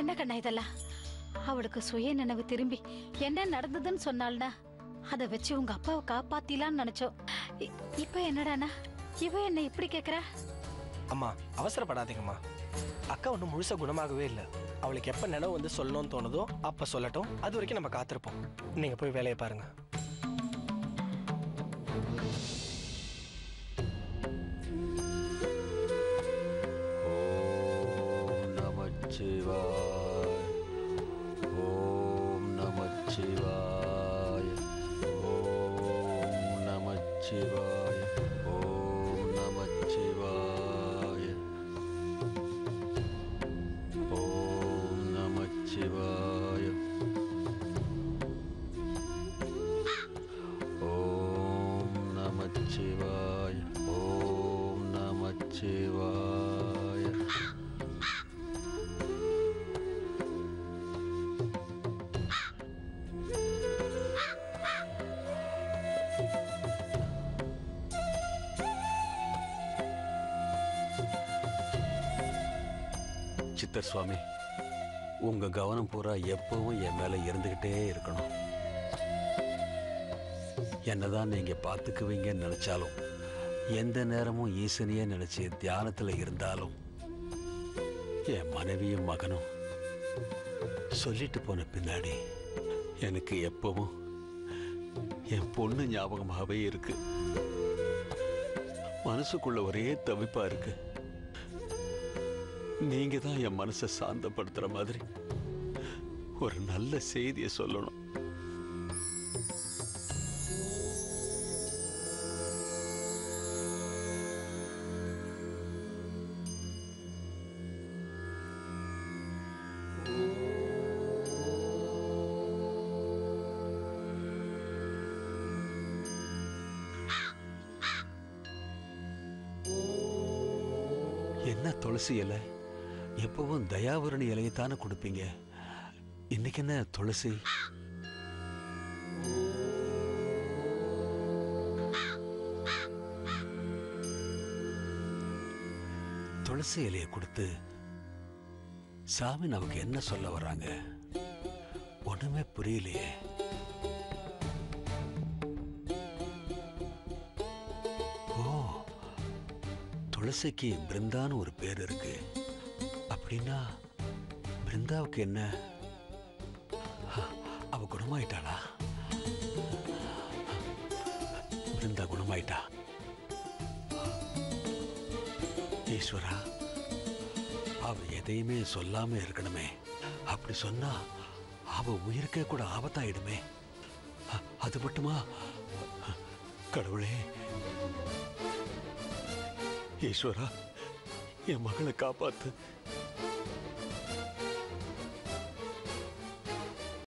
என்ன கண்ணா இதெல்லாம்? அவளுக்கு சுய நினைவு திரும்பி என்ன நடந்ததுன்னு சொன்னாள்னா அதை வச்சு உங்க அப்பாவை காப்பாத்திலான்னு நினைச்சோம். இப்ப என்னடானா இவ என்ன இப்படி கேக்குறா? அம்மா அவசரப்படாதீங்கம்மா. அக்கா ஒன்றும் முழுசா குணமாகவே இல்லை. அவளுக்கு எப்ப நினைவு வந்து சொல்லணும்னு தோணுதோ அப்ப சொல்லட்டும். அது வரைக்கும் நம்ம காத்திருப்போம். நீங்க போய் வேலையை பாருங்க. ஓம் நமச்சிவாய, ஓம் நமச்சிவாய, ஓம் நமச்சிவாய, ஓம் நமச்சிவாய, ஓம் நமச்சிவாய, ஓம் நமச்சிவாய, ஓம் நமச்சிவாய. சித்தர் சுவாமி, உங்க கவனம் பூரா எப்பவும் என் மேல இருந்துகிட்டே இருக்கணும். என்னதான் நீங்க பார்த்துக்குவீங்கன்னு நினைச்சாலும், எந்த நேரமும் ஈசனையே நினைச்சு தியானத்துல இருந்தாலும், என் மனைவியும் மகனும் சொல்லிட்டு போன பின்னாடி எனக்கு எப்பவும் என் பொண்ணு ஞாபகமாகவே இருக்கு. மனசுக்குள்ள ஒரே தவிப்பா இருக்கு. நீங்க தான் என் மனசை சாந்தப்படுத்துற மாதிரி ஒரு நல்ல செய்தியை சொல்லணும். என்ன துளசி இலை? எப்பவும் தயாவரணி இலையத்தானே கொடுப்பீங்க. இன்னைக்கு என்ன துளசி? துளசி இலையை கொடுத்து சாமி நமக்கு என்ன சொல்ல வர்றாங்க? ஒண்ணுமே புரியலையே. ஓ, துளசிக்கு பிருந்தான்னு ஒரு பேர் இருக்கு. அப்படின்னா பிருந்தாவுக்கு என்ன? அவ குணமாயிட்டாளா? பிருந்தா குணமாயிட்டா? ஈஸ்வரா, அவ எதையுமே சொல்லாம இருக்கணுமே. அப்படி சொன்னா அவ உயிருக்கே கூட ஆபத்தாயிடுமே. அது மட்டுமா? கடவுளே, ஈஸ்வரா, என் மகளை காப்பாத்து.